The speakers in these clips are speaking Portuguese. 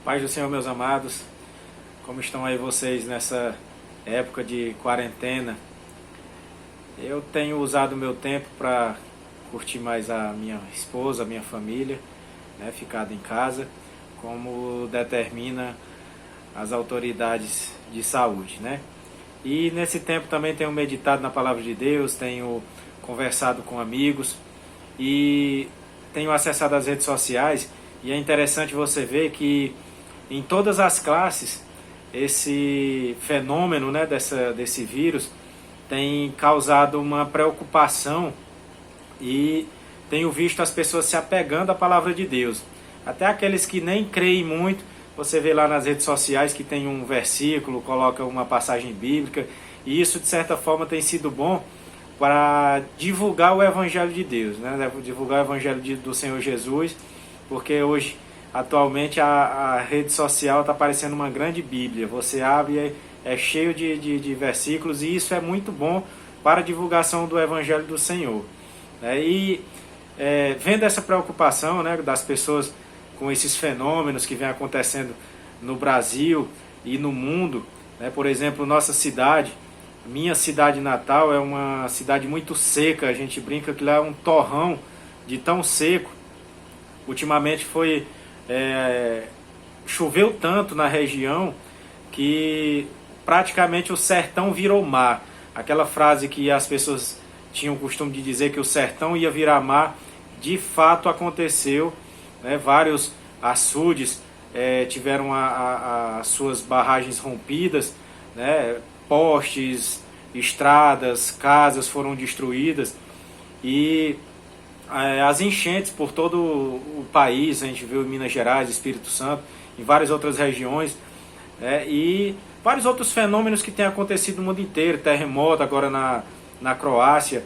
Paz do Senhor, meus amados, como estão aí vocês nessa época de quarentena? Eu tenho usado o meu tempo para curtir mais a minha esposa, a minha família, né, ficado em casa, como determina as autoridades de saúde, né? E nesse tempo também tenho meditado na Palavra de Deus, tenho conversado com amigos e tenho acessado as redes sociais, e é interessante você ver que em todas as classes esse fenômeno, né, desse vírus tem causado uma preocupação, e tenho visto as pessoas se apegando à palavra de Deus. Até aqueles que nem creem muito, você vê lá nas redes sociais que tem um versículo, coloca uma passagem bíblica, e isso de certa forma tem sido bom para divulgar o Evangelho de Deus, né? Divulgar o Evangelho do Senhor Jesus, porque hoje, atualmente, a rede social está parecendo uma grande Bíblia. Você abre e é cheio de versículos, e isso é muito bom para a divulgação do Evangelho do Senhor. Vendo essa preocupação, né, das pessoas com esses fenômenos que vem acontecendo no Brasil e no mundo, né? Por exemplo, nossa cidade, minha cidade natal, é uma cidade muito seca. A gente brinca que lá é um torrão de tão seco. Ultimamente choveu tanto na região que praticamente o sertão virou mar. Aquela frase que as pessoas tinham o costume de dizer que o sertão ia virar mar, de fato aconteceu, né? Vários açudes tiveram as suas barragens rompidas, né? Postes, estradas, casas foram destruídas, e as enchentes por todo o país. A gente viu em Minas Gerais, Espírito Santo, em várias outras regiões, e vários outros fenômenos que têm acontecido no mundo inteiro, terremoto agora na Croácia,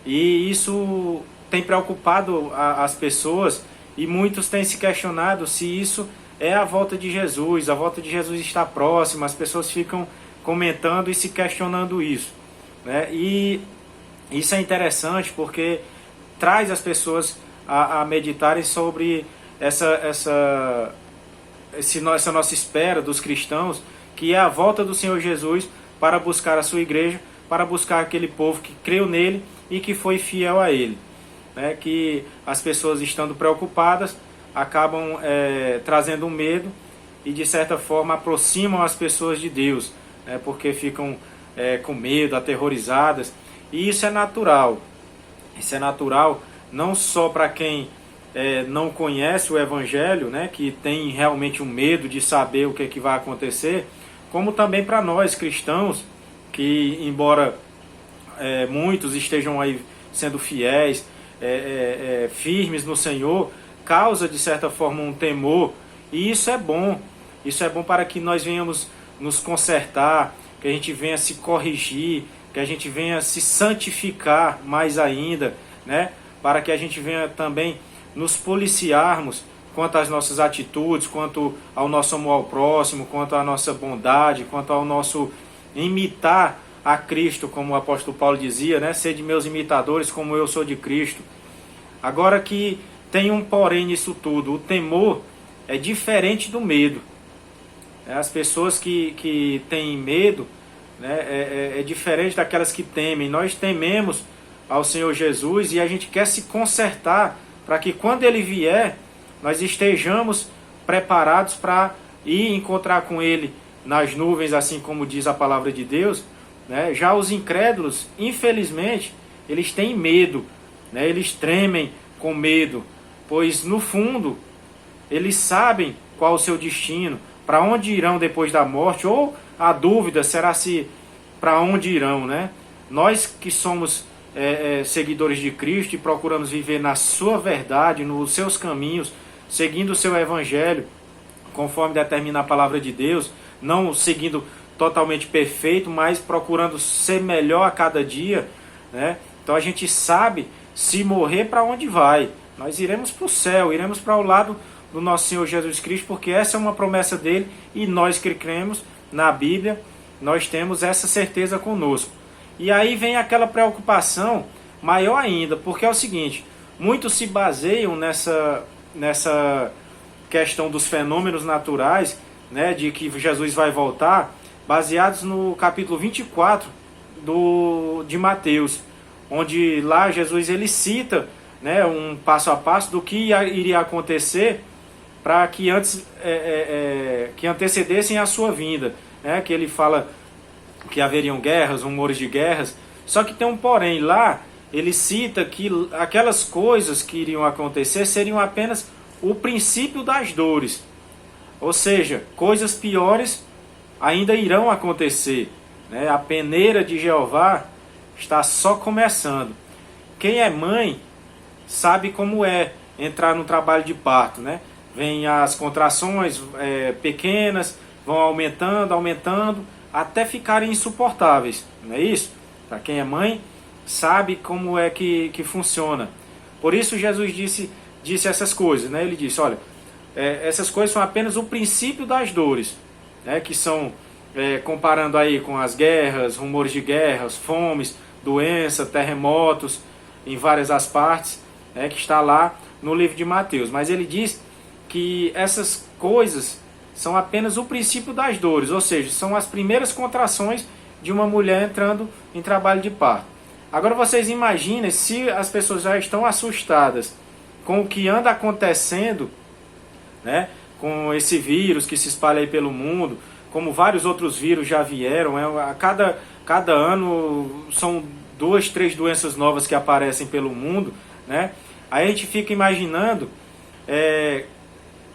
e isso tem preocupado as pessoas, e muitos têm se questionado se isso é a volta de Jesus. A volta de Jesus está próxima, as pessoas ficam comentando e se questionando isso, né? E isso é interessante porque traz as pessoas a meditarem sobre essa nossa espera dos cristãos, que é a volta do Senhor Jesus para buscar a sua igreja, para buscar aquele povo que creu nele e que foi fiel a ele, né? Que as pessoas, estando preocupadas, acabam trazendo um medo, e de certa forma aproximam as pessoas de Deus, né? Porque ficam com medo, aterrorizadas, e isso é natural. Isso é natural não só para quem não conhece o Evangelho, né, que tem realmente um medo de saber o que, que vai acontecer, como também para nós cristãos, que embora muitos estejam aí sendo fiéis, firmes no Senhor, causa de certa forma um temor, e isso é bom. Isso é bom para que nós venhamos nos consertar, que a gente venha se corrigir, que a gente venha se santificar mais ainda, né? Para que a gente venha também nos policiarmos quanto às nossas atitudes, quanto ao nosso amor ao próximo, quanto à nossa bondade, quanto ao nosso imitar a Cristo, como o apóstolo Paulo dizia, né? Sede meus imitadores como eu sou de Cristo. Agora que tem um porém nisso tudo: o temor é diferente do medo. As pessoas que têm medo, né, é diferente daquelas que temem. Nós tememos ao Senhor Jesus, e a gente quer se consertar para que quando Ele vier, nós estejamos preparados para ir encontrar com Ele nas nuvens, assim como diz a palavra de Deus, né? Já os incrédulos, infelizmente, eles têm medo, né? Eles tremem com medo, pois no fundo eles sabem qual o seu destino, para onde irão depois da morte, ou a dúvida será se para onde irão, né? Nós que somos seguidores de Cristo e procuramos viver na sua verdade, nos seus caminhos, seguindo o seu Evangelho, conforme determina a palavra de Deus, não seguindo totalmente perfeito, mas procurando ser melhor a cada dia, né? Então a gente sabe, se morrer, para onde vai. Nós iremos para o céu, iremos para o lado do nosso Senhor Jesus Cristo, porque essa é uma promessa dele, e nós que cremos na Bíblia, nós temos essa certeza conosco. E aí vem aquela preocupação maior ainda, porque é o seguinte: muitos se baseiam nessa questão dos fenômenos naturais, né, de que Jesus vai voltar, baseados no capítulo 24 de Mateus, onde lá Jesus ele cita, né, um passo a passo do que iria acontecer para que que antecedessem a sua vinda, né, que ele fala que haveriam guerras, rumores de guerras, só que tem um porém lá. Ele cita que aquelas coisas que iriam acontecer seriam apenas o princípio das dores. Ou seja, coisas piores ainda irão acontecer, né? A peneira de Jeová está só começando. Quem é mãe sabe como é entrar no trabalho de parto, né? Vem as contrações pequenas, vão aumentando, aumentando, até ficarem insuportáveis, não é isso? Para quem é mãe, sabe como é que funciona. Por isso Jesus disse essas coisas, né? Ele disse, olha, essas coisas são apenas o princípio das dores, né? Que são, comparando aí com as guerras, rumores de guerras, fomes, doença, terremotos, em várias as partes, que está lá no livro de Mateus. Mas ele diz que essas coisas são apenas o princípio das dores, ou seja, são as primeiras contrações de uma mulher entrando em trabalho de parto. Agora vocês imaginem se as pessoas já estão assustadas com o que anda acontecendo, né, com esse vírus que se espalha aí pelo mundo, como vários outros vírus já vieram, a cada ano são 2, 3 doenças novas que aparecem pelo mundo, né? Aí a gente fica imaginando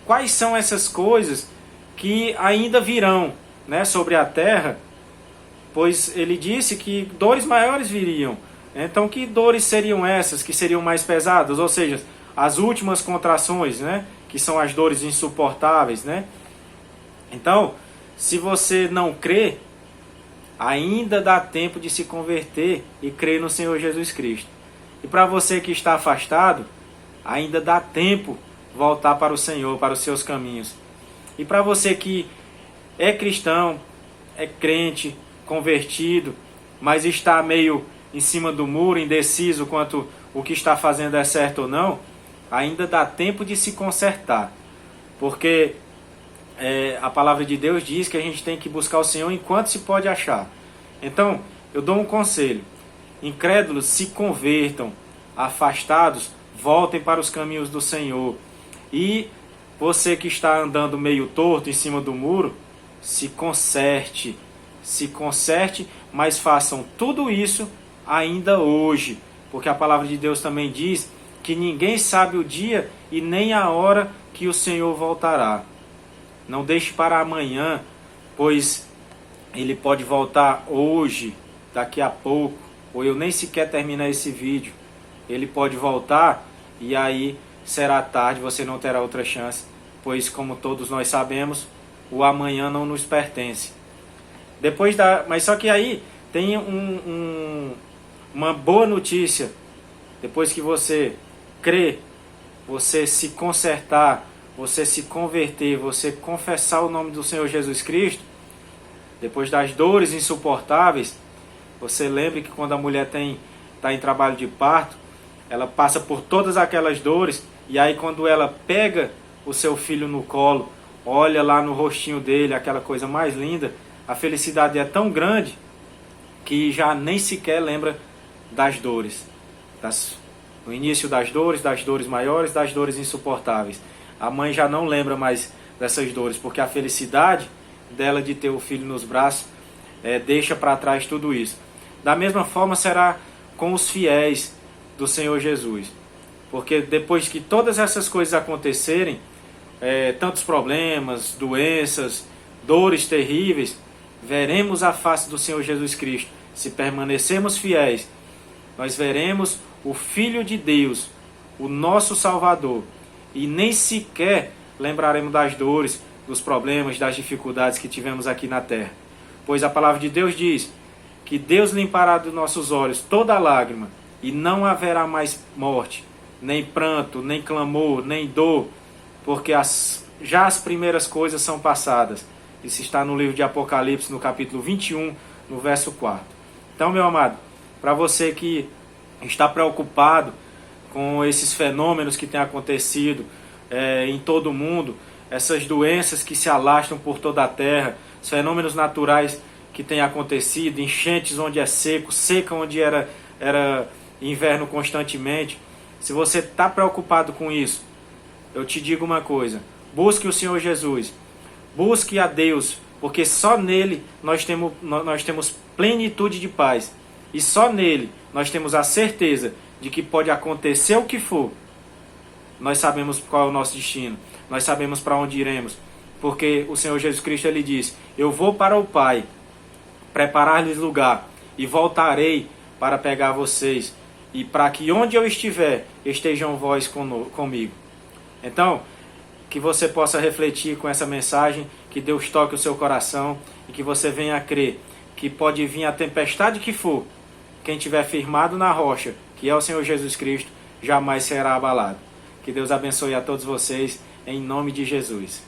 quais são essas coisas que ainda virão, né, sobre a terra, pois ele disse que dores maiores viriam. Então, que dores seriam essas que seriam mais pesadas? Ou seja, as últimas contrações, né, que são as dores insuportáveis, né? Então, se você não crê, ainda dá tempo de se converter e crer no Senhor Jesus Cristo. E para você que está afastado, ainda dá tempo voltar para o Senhor, para os seus caminhos. E para você que é cristão, é crente, convertido, mas está meio em cima do muro, indeciso quanto o que está fazendo é certo ou não, ainda dá tempo de se consertar. Porque a palavra de Deus diz que a gente tem que buscar o Senhor enquanto se pode achar. Então, eu dou um conselho. Incrédulos se convertam, afastados, voltem para os caminhos do Senhor. E você que está andando meio torto em cima do muro, se conserte, mas façam tudo isso ainda hoje, porque a palavra de Deus também diz que ninguém sabe o dia e nem a hora que o Senhor voltará. Não deixe para amanhã, pois ele pode voltar hoje, daqui a pouco, ou eu nem sequer terminar esse vídeo. Ele pode voltar e aí será tarde, você não terá outra chance, pois como todos nós sabemos, o amanhã não nos pertence. Mas só que aí tem uma boa notícia. Depois que você crer, você se consertar, você se converter, você confessar o nome do Senhor Jesus Cristo, depois das dores insuportáveis, você lembre que quando a mulher está em trabalho de parto, ela passa por todas aquelas dores, e aí quando ela pega o seu filho no colo, olha lá no rostinho dele, aquela coisa mais linda, a felicidade é tão grande que já nem sequer lembra das dores, no início das dores maiores, das dores insuportáveis. A mãe já não lembra mais dessas dores, porque a felicidade dela de ter o filho nos braços deixa para trás tudo isso. Da mesma forma será com os fiéis do Senhor Jesus, porque depois que todas essas coisas acontecerem, tantos problemas, doenças, dores terríveis, veremos a face do Senhor Jesus Cristo. Se permanecermos fiéis, nós veremos o Filho de Deus, o nosso Salvador, e nem sequer lembraremos das dores, dos problemas, das dificuldades que tivemos aqui na terra. Pois a palavra de Deus diz que Deus limpará dos nossos olhos toda lágrima, e não haverá mais morte, nem pranto, nem clamor, nem dor, porque já as primeiras coisas são passadas. Isso está no livro de Apocalipse, no capítulo 21, no verso 4. Então, meu amado, para você que está preocupado com esses fenômenos que têm acontecido, em todo o mundo, essas doenças que se alastram por toda a terra, os fenômenos naturais que têm acontecido, enchentes onde é seco, seca onde era inverno constantemente. Se você está preocupado com isso, eu te digo uma coisa: busque o Senhor Jesus, busque a Deus, porque só nele nós temos plenitude de paz, e só nele nós temos a certeza de que pode acontecer o que for, nós sabemos qual é o nosso destino, nós sabemos para onde iremos, porque o Senhor Jesus Cristo, ele diz: eu vou para o Pai preparar-lhes lugar, e voltarei para pegar vocês, e para que onde eu estiver, estejam vós comigo. Então, que você possa refletir com essa mensagem, que Deus toque o seu coração, e que você venha a crer que pode vir a tempestade que for, quem estiver firmado na rocha, que é o Senhor Jesus Cristo, jamais será abalado. Que Deus abençoe a todos vocês, em nome de Jesus.